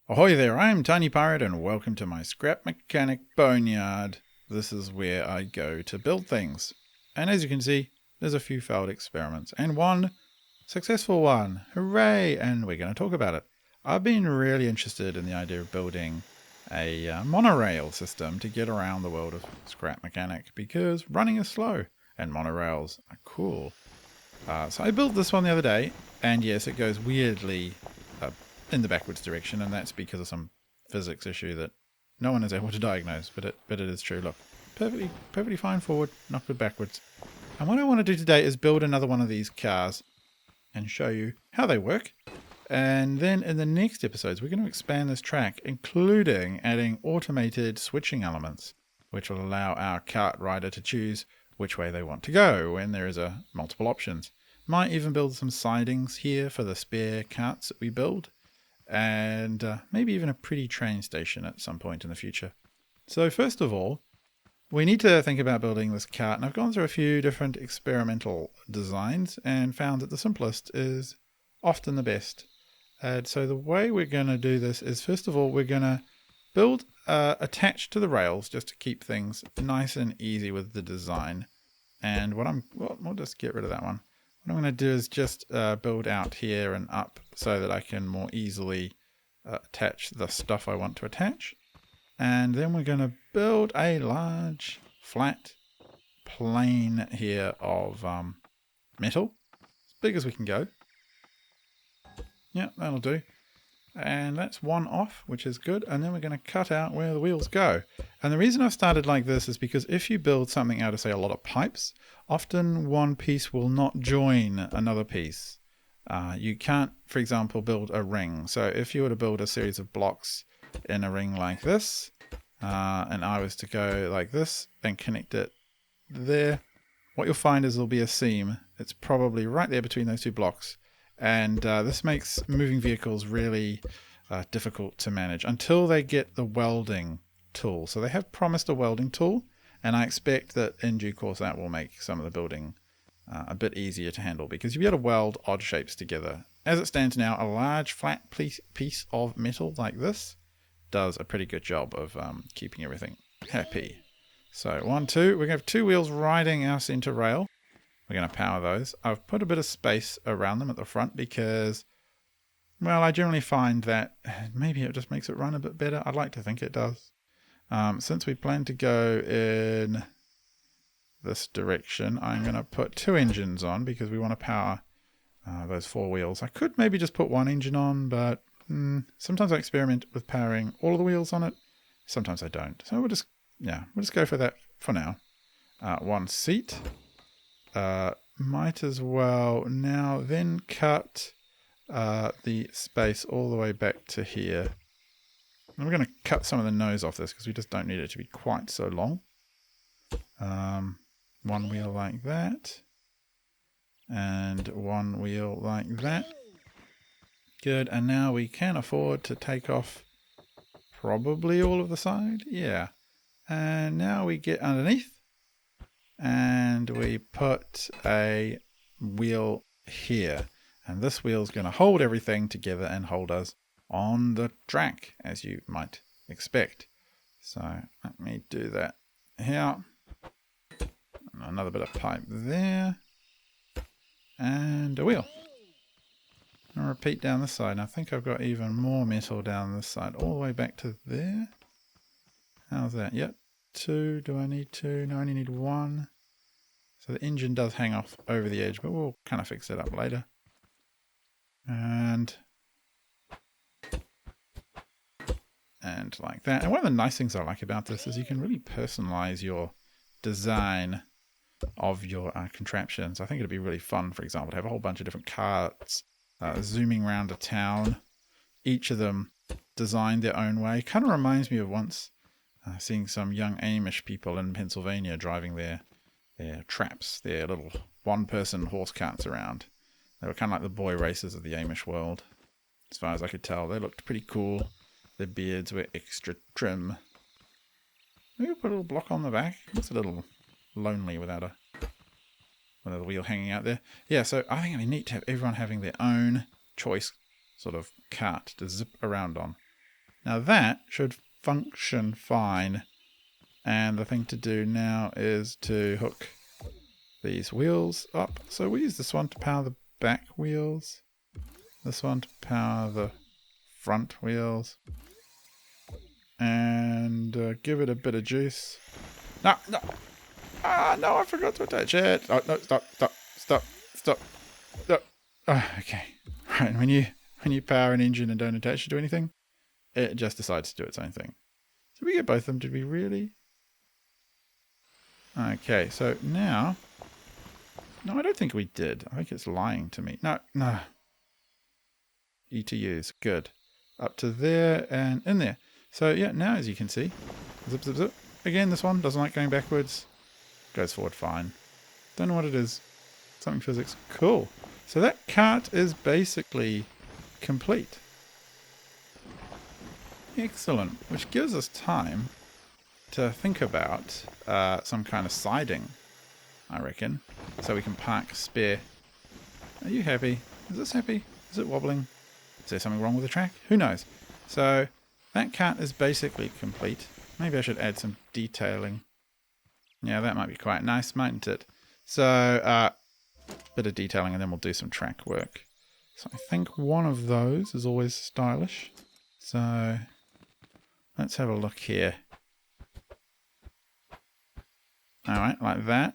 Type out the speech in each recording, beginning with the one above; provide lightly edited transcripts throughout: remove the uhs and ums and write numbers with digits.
Ahoy there, I'm Tiny Pirate and welcome to my Scrap Mechanic Boneyard. This is where I go to build things. And as you can see, there's a few failed experiments and one successful one. Hooray! And we're going to talk about it. I've been really interested in the idea of building a monorail system to get around the world of Scrap Mechanic because running is slow and monorails are cool. So I built this one the other day, and yes, it goes weirdly in the backwards direction, and that's because of some physics issue that no one is able to diagnose, but it is true. Look, perfectly fine forward, not good backwards. And what I want to do today is build another one of these cars and show you how they work. And then in the next episodes, we're going to expand this track, including adding automated switching elements, which will allow our kart rider to choose which way they want to go when there is multiple options. Might even build some sidings here for the spare karts that we build, and maybe even a pretty train station at some point in the future. So first of all, we need to think about building this kart, and I've gone through a few different experimental designs and found that the simplest is often the best. And so the way we're going to do this is, first of all, we're going to build attached to the rails just to keep things nice and easy with the design. And we'll just get rid of that one. What I'm going to do is just build out here and up so that I can more easily attach the stuff I want to attach. And then we're going to build a large flat plane here of metal, as big as we can go. Yeah, that'll do. And that's one off, which is good. And then we're going to cut out where the wheels go. And the reason I've started like this is because if you build something out of, say, a lot of pipes, often one piece will not join another piece. You can't, for example, build a ring. So if you were to build a series of blocks in a ring like this, and I was to go like this and connect it there, what you'll find is there'll be a seam. It's probably right there between those two blocks. And this makes moving vehicles really difficult to manage until they get the welding tool. So they have promised a welding tool, and I expect that in due course that will make some of the building a bit easier to handle, because you'll be able to weld odd shapes together. As it stands now, a large flat piece of metal like this does a pretty good job of keeping everything happy. So 1, 2, we're going to have 2 wheels riding our center rail. We're going to power those. I've put a bit of space around them at the front because, well, I generally find that maybe it just makes it run a bit better. I'd like to think it does. Since we plan to go in this direction, I'm going to put 2 engines on because we want to power those 4 wheels. I could maybe just put 1 engine on, but sometimes I experiment with powering all of the wheels on it. Sometimes I don't. So we'll just go for that for now. 1 seat. Might as well now then cut the space all the way back to here. And we're going to cut some of the nose off this because we just don't need it to be quite so long. 1 wheel like that. And 1 wheel like that. Good. And now we can afford to take off probably all of the side. Yeah. And now we get underneath. And we put a wheel here, and this wheel is going to hold everything together and hold us on the track, as you might expect. So let me do that here. Another bit of pipe there, and a wheel. I'll repeat down this side. And I think I've got even more metal down this side, all the way back to there. How's that? Yep. 2. Do I need 2? No, I only need 1. So the engine does hang off over the edge, but we'll kind of fix it up later. And like that. And one of the nice things I like about this is you can really personalize your design of your contraptions. I think it'd be really fun, for example, to have a whole bunch of different carts zooming around a town, each of them designed their own way. Kind of reminds me of once seeing some young Amish people in Pennsylvania driving their traps, their little one-person horse carts around. They were kind of like the boy racers of the Amish world. As far as I could tell, they looked pretty cool. Their beards were extra trim. Maybe we'll put a little block on the back. It's a little lonely without a wheel hanging out there. Yeah, so I think it'd be neat to have everyone having their own choice sort of cart to zip around on. Now that should function fine. And the thing to do now is to hook these wheels up. So we use this one to power the back wheels. This one to power the front wheels. And give it a bit of juice. No, no. Ah, no, I forgot to attach it. Oh, no, stop. Oh, okay. Right, when you power an engine and don't attach it to anything, it just decides to do its own thing. Did we get both of them? Did we really? Okay, so now... No, I don't think we did. I think it's lying to me. No. ETUs. Good. Up to there and in there. So, yeah, now as you can see, zip, zip, zip. Again, this one doesn't like going backwards. Goes forward fine. Don't know what it is. Something physics. Cool. So that cart is basically complete. Excellent. Which gives us time to think about some kind of siding, I reckon. So we can park spare. Are you happy? Is this happy? Is it wobbling? Is there something wrong with the track? Who knows? So that cart is basically complete. Maybe I should add some detailing. Yeah, that might be quite nice, mightn't it? So, bit of detailing and then we'll do some track work. So I think one of those is always stylish. So let's have a look here. Alright, like that.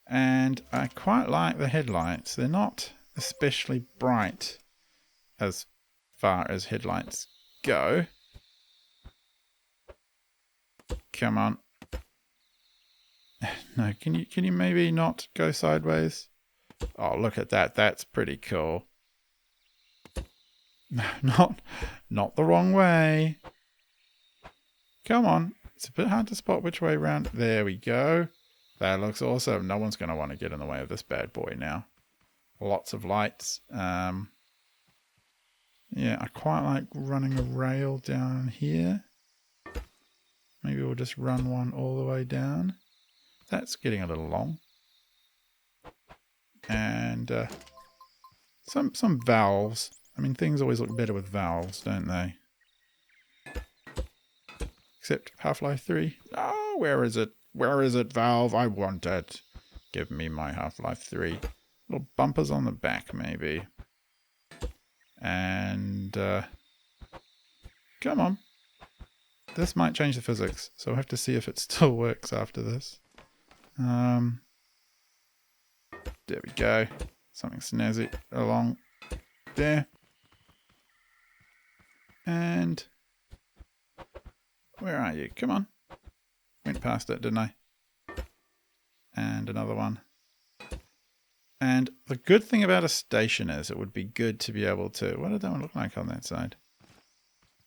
And I quite like the headlights. They're not especially bright as far as headlights go. Come on. No, can you maybe not go sideways? Oh, look at that. That's pretty cool. Not the wrong way. Come on. It's a bit hard to spot which way round. There we go. That looks awesome. No one's going to want to get in the way of this bad boy now. Lots of lights. Yeah, I quite like running a rail down here. Maybe we'll just run one all the way down. That's getting a little long. And some valves. I mean, things always look better with valves, don't they? Except Half-Life 3. Oh, where is it? Where is it, Valve? I want it. Give me my Half-Life 3. Little bumpers on the back, maybe. And come on. This might change the physics, so we'll have to see if it still works after this. There we go. Something snazzy along there. And where are you? Come on. Went past it, didn't I? And another one. And the good thing about a station is it would be good to be able to... What did that one look like on that side?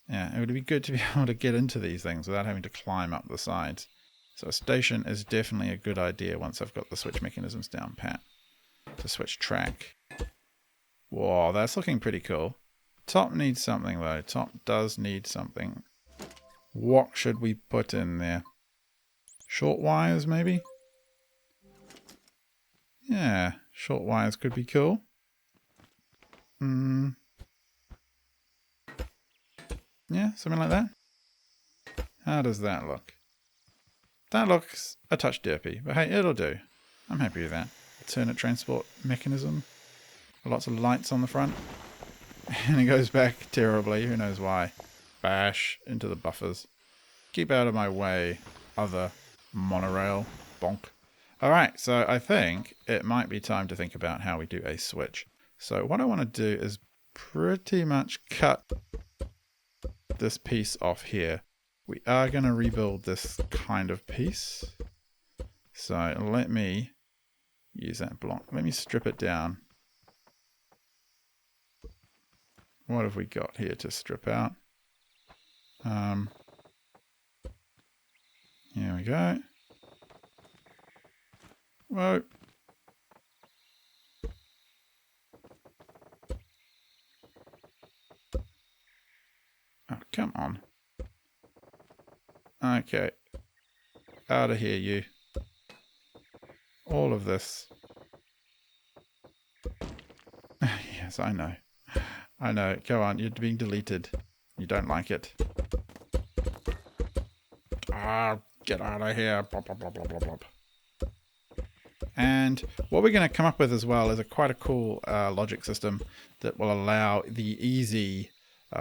Yeah, it would be good to be able to get into these things without having to climb up the sides. So a station is definitely a good idea once I've got the switch mechanisms down pat. To switch track. Whoa, that's looking pretty cool. Top needs something though. Top does need something. What should we put in there? Short wires maybe? Yeah, short wires could be cool. Yeah, something like that. How does that look? That looks a touch derpy, but hey, it'll do. I'm happy with that. Alternate transport mechanism. Lots of lights on the front. And it goes back terribly, who knows why. Bash into the buffers. Keep out of my way, other monorail. Bonk. Alright, so I think it might be time to think about how we do a switch. So what I want to do is pretty much cut this piece off here. We are going to rebuild this kind of piece. So let me use that block. Let me strip it down. What have we got here to strip out? Here we go. Whoa. Oh, come on. Okay. Out of here, you. All of this. Yes, I know. I know. Go on, you're being deleted. You don't like it. Ah, get out of here. Blop, blop, blop, blop, blop, blop. And what we're going to come up with as well is quite a cool logic system that will allow the easy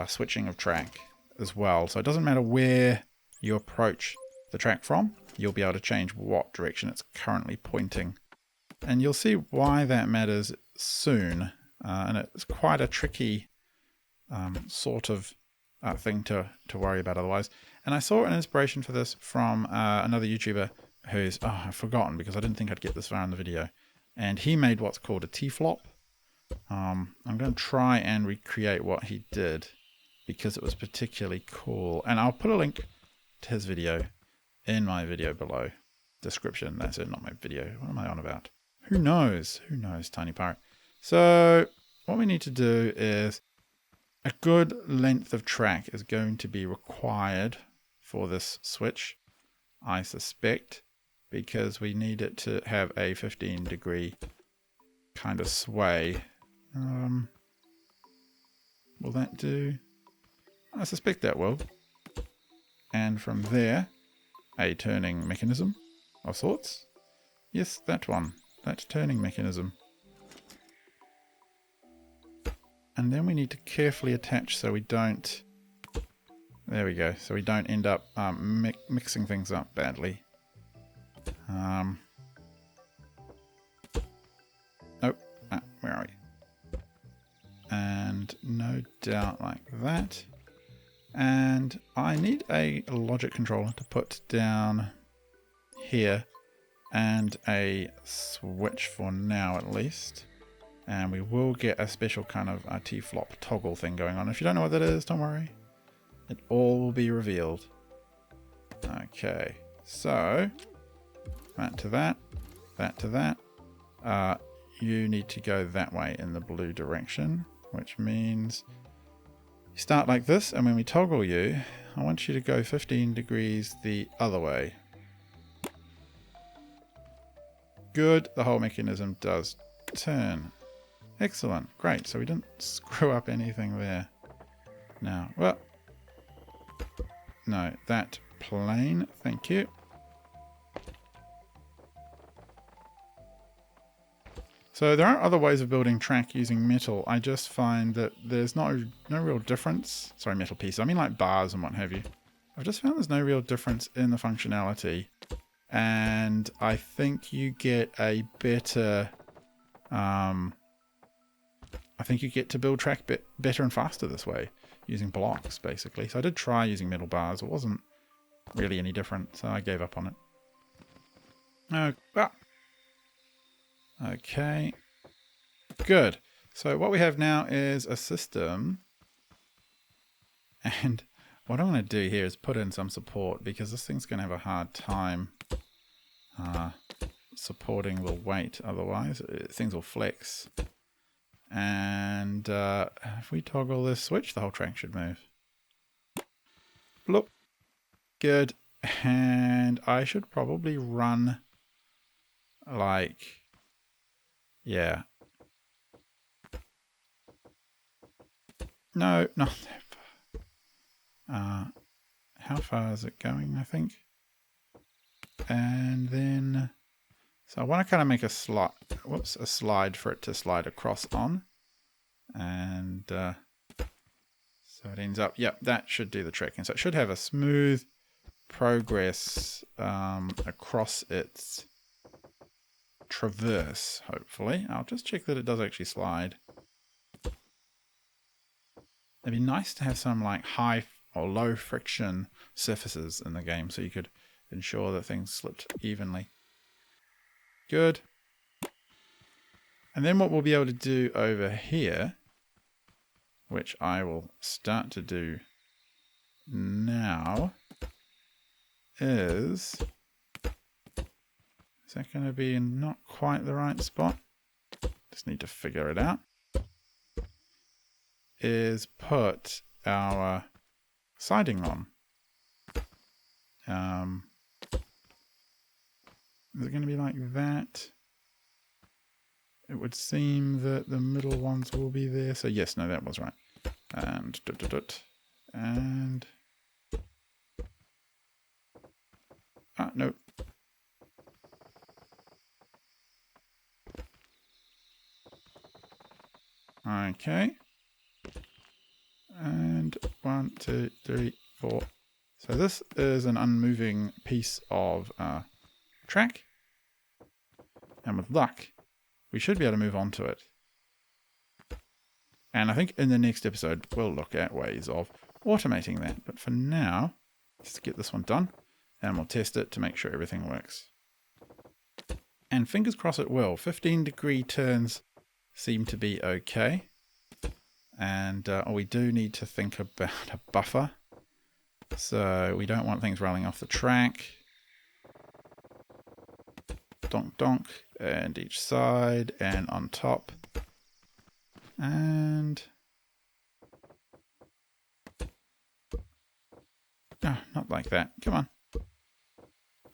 switching of track as well. So it doesn't matter where you approach the track from, you'll be able to change what direction it's currently pointing. And you'll see why that matters soon. And it's quite a tricky sort of thing to worry about otherwise. And I saw an inspiration for this from another YouTuber who's, I've forgotten because I didn't think I'd get this far in the video. And he made what's called a T-flop. I'm going to try and recreate what he did because it was particularly cool. And I'll put a link to his video in my video below. Description, that's it, not my video. What am I on about? Who knows? Who knows, Tiny Pirate? So what we need to do is a good length of track is going to be required for this switch, I suspect, because we need it to have a 15-degree kind of sway. Will that do? I suspect that will. And from there, a turning mechanism of sorts. Yes, that one. That turning mechanism. And then we need to carefully attach so we don't... There we go. So we don't end up mixing things up badly. Where are we? And no doubt like that. And I need a logic controller to put down here and a switch for now at least. And we will get a special kind of T-flop toggle thing going on. If you don't know what that is, don't worry. It all will be revealed. Okay, so that to that, that to that. You need to go that way in the blue direction, which means you start like this, and when we toggle you, I want you to go 15 degrees the other way. Good, the whole mechanism does turn. Excellent, great, so we didn't screw up anything there. Now, well, no, that plane, thank you. So there are other ways of building track using metal. I just find that there's no real difference. Sorry, metal pieces. I mean like bars and what have you. I've just found there's no real difference in the functionality. And I think you get a better... I think you get to build track better and faster this way, using blocks, basically. So I did try using metal bars. It wasn't really any different, so I gave up on it. Okay, good. So what we have now is a system, and what I'm going to do here is put in some support because this thing's going to have a hard time supporting the weight, otherwise things will flex. And if we toggle this switch, the whole track should move. Bloop. Good. And I should probably run like... Yeah. No, not that far. How far is it going, I think? And then... So I want to kind of make a slide, a slide for it to slide across on. And so it ends up, yep, that should do the trick. And so it should have a smooth progress across its traverse, hopefully. I'll just check that it does actually slide. It'd be nice to have some like high or low friction surfaces in the game so you could ensure that things slipped evenly. Good. And then what we'll be able to do over here, which I will start to do now, is that going to be in not quite the right spot? Just need to figure it out. Is put our siding on. Is it going to be like that? It would seem that the middle ones will be there. So yes, no, that was right. And And... ah, no. Okay. And 1, 2, 3, 4. So this is an unmoving piece of track. And with luck, we should be able to move on to it. And I think in the next episode, we'll look at ways of automating that. But for now, let's get this one done. And we'll test it to make sure everything works. And fingers crossed it will. 15-degree turns seem to be okay. And we do need to think about a buffer. So we don't want things rolling off the track. Donk donk. And each side and on top. And... no, not like that. Come on.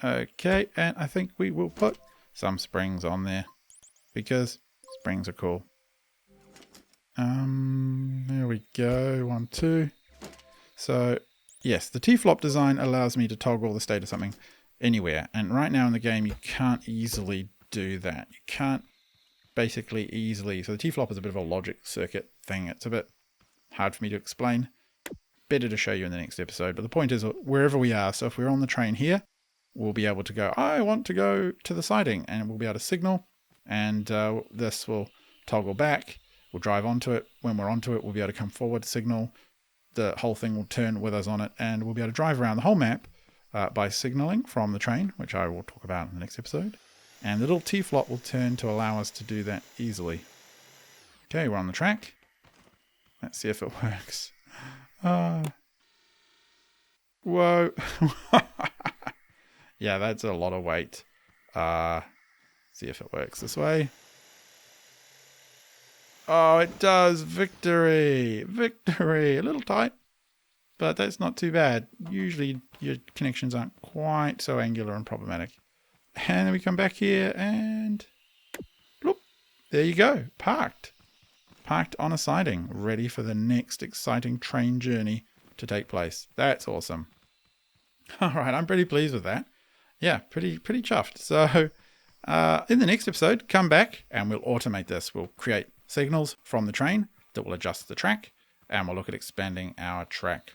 Okay, and I think we will put some springs on there. Because springs are cool. There we go. 1, 2. So, yes, the T-flop design allows me to toggle the state of something anywhere. And right now in the game, you can't easily do that. You can't basically easily... so the T-flop is a bit of a logic circuit thing. It's a bit hard for me to explain. Better to show you in the next episode. But the point is, wherever we are, so if we're on the train here, we'll be able to go, I want to go to the siding. And we'll be able to signal. And this will toggle back. We'll drive onto it. When we're onto it, we'll be able to come forward, signal. The whole thing will turn with us on it. And we'll be able to drive around the whole map by signaling from the train, which I will talk about in the next episode. And the little T-flop will turn to allow us to do that easily. Okay, we're on the track. Let's see if it works. Whoa. Yeah, that's a lot of weight. See if it works this way. Oh, it does. Victory. Victory. A little tight, but that's not too bad. Usually your connections aren't quite so angular and problematic. And then we come back here and look, there you go. Parked. Parked on a siding, ready for the next exciting train journey to take place. That's awesome. All right, I'm pretty pleased with that. Yeah, pretty chuffed. So in the next episode, come back and we'll automate this. We'll create signals from the train that will adjust the track, and we'll look at expanding our track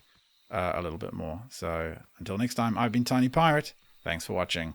a little bit more. So until next time, I've been Tiny Pirate. Thanks for watching.